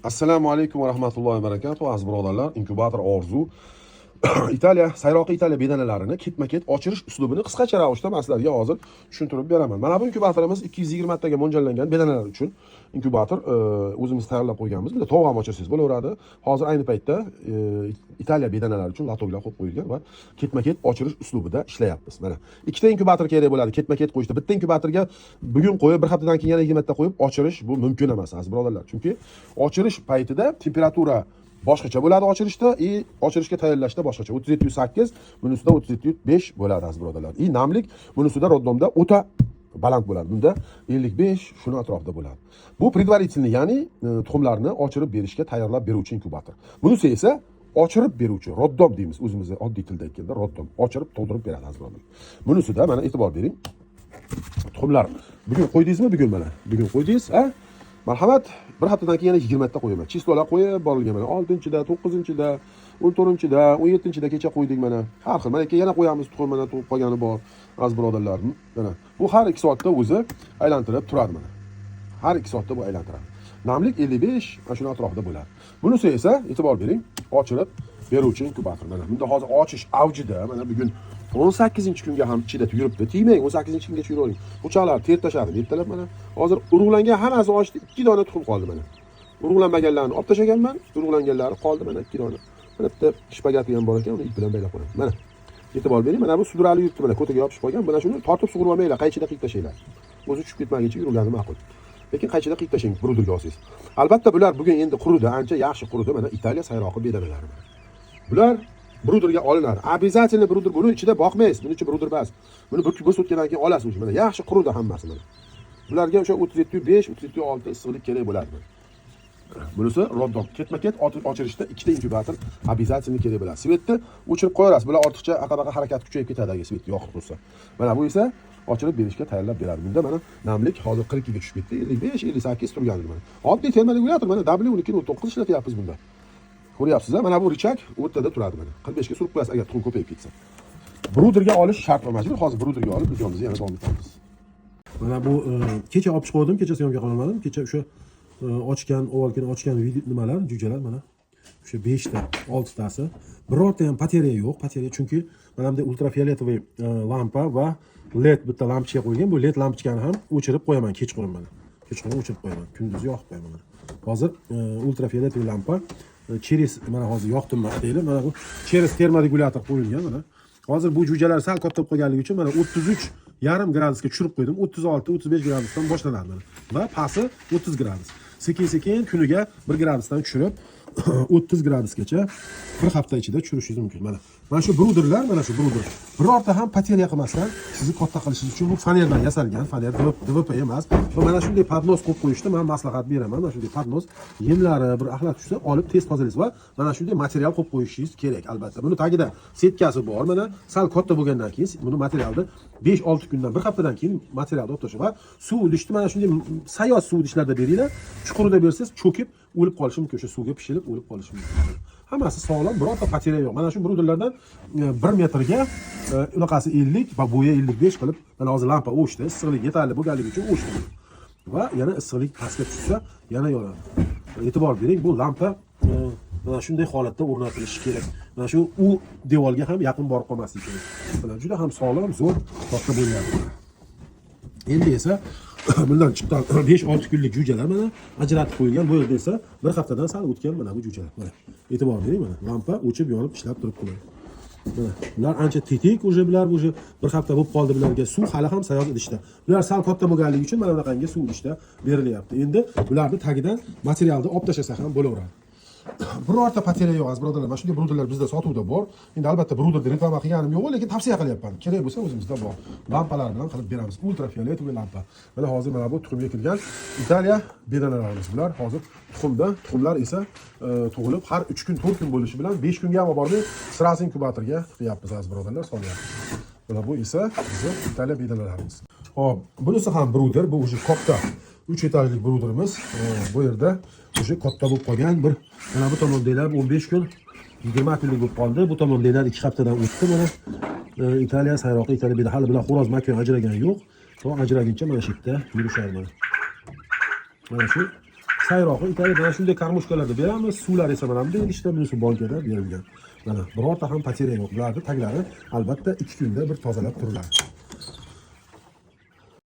Assalomu alaykum va rahmatullohi va barakatuh. Aziz birodarlar, inkubator Orzu Italiya, sayroqi Italiya bedanalarini ketma-ket ochirish uslubini qisqacha ravishda men sizlarga hozir tushuntirib beraman. Mana bu inkubatorimiz 220 taga mo'ljallangan bedanalar uchun inkubator o'zimiz tayyorlab qo'yganmiz. Bunda to'g'ri ham ochirsangiz bo'laveradi. Hozir ayni paytda Italiya bedanalari uchun latoglar qo'yib qo'yilgan va ketma-ket ochirish uslubida ishlayapmiz. Mana ikkita inkubator kerak bo'ladi ketma-ket qo'yishda. Bitta inkubatorga bugun qo'yib, bir haftadan keyin yana 20 ta qo'yib ochirish bu mumkin emas, aziz birodarlar. Chunki ochirish paytida temperatura boshqacha bo'ladi ochirishda, ochirishga tayyorlashda boshqacha. 37.8, bunisida 37.5 bo'ladi aziz birodarlar. Namlik bunisida roddomda o'ta baland bo'ladi. Bunda 55 shuni atrofida bo'ladi. Bu предварительный, ya'ni tuxumlarni ochirib berishga tayyorlab beruvchi inkubator. Bunisi esa ochirib beruvchi, roddom deymiz o'zimizda oddiy tilda aytganda, roddom, ochirib to'ldirib beradi aziz birodarlar. Bunisida mana e'tibor bering. Tuxumlar bugun qo'ydingizmi? Bugun qo'ydingiz, a? Marhamat, bir haftadan keyin yana 20 ta qo'yaman. Chistolar qo'yib borilgan mana 6-da, 9-da, 14-da, 17-da kecha qo'ydik mana. Har xil. Mana yana qo'yamiz, tuxum mana to'g'ib qolgani bor. Az birodarlar, mana. Bu har 2 soatda o'zi aylantirib turadi mana. Har 2 soatda bu aylantiradi. Namlik 55 mana shuna atrofida bo'ladi. Bunisi esa e'tibor bering, ochirib beruvchi inkubator mana. Bunda hozir ochish avjida, mana bugun 18-kunga ham ichida yuribdi. Tiymang, 18-kungacha yuravering. Uchoqlar ter tashadi, ertalab mana. Hozir urug'langan hammasi ochdi, 2 dona tuxum qoldi mana. Urug'lanmaganlarni olib tashlaganman, urug'langanlari qoldi mana 2 dona. Mana bitta shpagati ham bor ekan, uni ip bilan baylab qo'yamiz. Mana. E'tibor bering, mana bu sudrali yuribdi mana, ko'taga yopishib qo'ygan. Mana shuni tortib sug'urib olmanglar, qaychida qiyib tashlaylar. O'zi tushib ketmaguncha yurgani ma'qul. Lekin qaychida qiyib tashlang, bruderga olsangiz. Albatta bular bugun endi quridi, ancha yaxshi quridi mana Italiya sayroqi bedanalari. Bular bruderga olinadi. Обязательно bruder, buni ichida boqmaysiz. Buni ichi bruder emas. Buni bir sutkadan keyin olasiz. Mana yaxshi quridi hammasi mana. Bularga o'sha 37.5, 37.6 issiqlik kerak bo'ladi. Bunisi roddom. Ketma-ket ochirishda ikkita inkubator обязательно kerak bo'ladi. Svetni o'chirib qo'yarasiz. Bular ortiqcha aqabaqa harakat kuchayib ketadi agar svet yo'q bo'lsa. Mana bu esa ochirib berishga tayyorlab beradi. Bunda mana namlik hozir 42 ga tushib ketdi. 55, 58 turgan mana. Oddiy termoregulyator mana W12.9 ishlatyapmiz bunda. Ko'ryapsiz-a? Mana bu richak o'rtada turadi mana. 45 ga surib qo'yasiz agar tuxum ko'payib ketsa. Bruderga olish shart va majbur. Hozir bruderga olib videomizni yana davom etamiz. Mana bu kecha olib chiqdim, kecha syomka qilmadim. Kecha o'sha ochgan nimalar, jo'jalar mana. O'sha 5 ta, 6 tasi. Birorta ham bateriya yo'q. Bateriya chunki mana bunday ultrafioletовый lampa va LED bitta lampochka qo'ygan. Bu LED lampochkani ham o'chirib qo'yaman kechqurun mana. Kechqurun o'chirib qo'yaman. Kunduz yoqib qo'yaman mana. Hozir ultrafioletовый lampa через mana hozir yoqdim deylik. Mana bu через termoregulyator qo'yilgan mana. Hozir bu jo'jalar sal katta bo'lib qolganligi uchun mana 33,5 gradusga tushirib qo'ydim. 36-35 gradusdan boshlanadi mana. Va pasi 30 gradus. Sekin-sekin kuniga 1 gradusdan tushirib 30 gradusgacha bir hafta ichida tushirishingiz mumkin. Mana shu bruderlar, mana shu bruder. Birorta ham pateriya qilmasdan sizni katta qilishingiz uchun bu fanerdan yasalgan, faner DVP emas. Va mana shunday podnos qo'yib qo'yishda men maslahat beraman. Mana shunday podnos yemlari bir axlat tushsa olib tez tozalaysiz va mana shunday material qo'yib qo'yishingiz kerak albatta. Buni tagida setkasi bor. Mana sal katta bo'lgandan keyin buni materialni 5-6 kundan, bir haftadan keyin materialni olib tashlab va suv idishni mana shunday sayoz suv idishlarda beringlar. Chuqurida bersangiz cho'kib o'lib qolishi mumkin. O'sha suvga pishirib o'lib qolishi mumkin. Hammasi sog'lom, birorta pateriya yo'q. Mana shu bruderlardan 1 metrga unaqasi 50 va bo'yi 55 qilib, mana hozir lampa o'chdi, issiqlik yetarli bo'lganligi uchun o'chdi. Va yana issiqlik pastga tushsa, yana yonadi. E'tibor bering, bu lampa mana shunday holatda o'rnatilishi kerak. Mana shu u devorga ham yaqin borib qolmasligi kerak. Mana juda ham sog'lom, zo'r katta bo'lyapti. Endi esa bundan chiqqan 5-6 kunlik jo'jalar mana ajratib qo'yilgan. Bu yerda esa bir haftadan sal o'tgan mana bu jo'jalar. Mana e'tibor bering, mana lampa o'chib yonib ishlab turibdi. Mana bular ancha tetik, bular bir hafta bo'lib qoldi bularga. Suv hali ham sayoz idishda. Bular sal katta bo'lganligi uchun mana bunaqangi suv idishda berilyapti. Endi bularni tagidan materialni olib tashlasa ham bo'laveradi. Birorta pateriya yo'q aziz birodarlar. Mana shunday bruderlar bizda sotuvda bor. Endi albatta bruderni reklama qilganim yo'q, lekin tavsiya qilyapman. Kerak bo'lsa o'zimizda bor. Lampalar bilan qilib beramiz. Ultrafioletовый lampa. Mana hozir mana bu tuxumga kirgan Italiya bedanalarimiz bular. Hozir tuxumlar esa tug'ilib har 3 kun, 4 kun bo'lishi bilan 5 kunga ham bormay sirasi inkubatorga qo'yapmiz aziz birodarlar, solyapmiz. Mana bu esa bizning Italiya bedanalarimiz. Hop, bunisi ham bruder, bu o'sha katta 3 etajlik bruderimiz. Bu yerda o'sha katta bo'lib qolgan bir mana bu tomondagilar 15 kun 20 kunlik bo'lib qoldi. Bu tomondagilar 2 haftadan o'tdi mana. Italiya sayroqi Italiya bedana hali bilan xo'roz makon ajragani yo'q. To ajraguncha mana shu yerda yurishadi mana. Mana shu sayrog'i Italiyada shunday karmushkalarda beramiz. Suvlar esa mana bunday idishda, bunisi bankada berilgan. Mana birorta ham poterya yo'q. Bularni taglari albatta 2 kunda bir tozalab turiladi.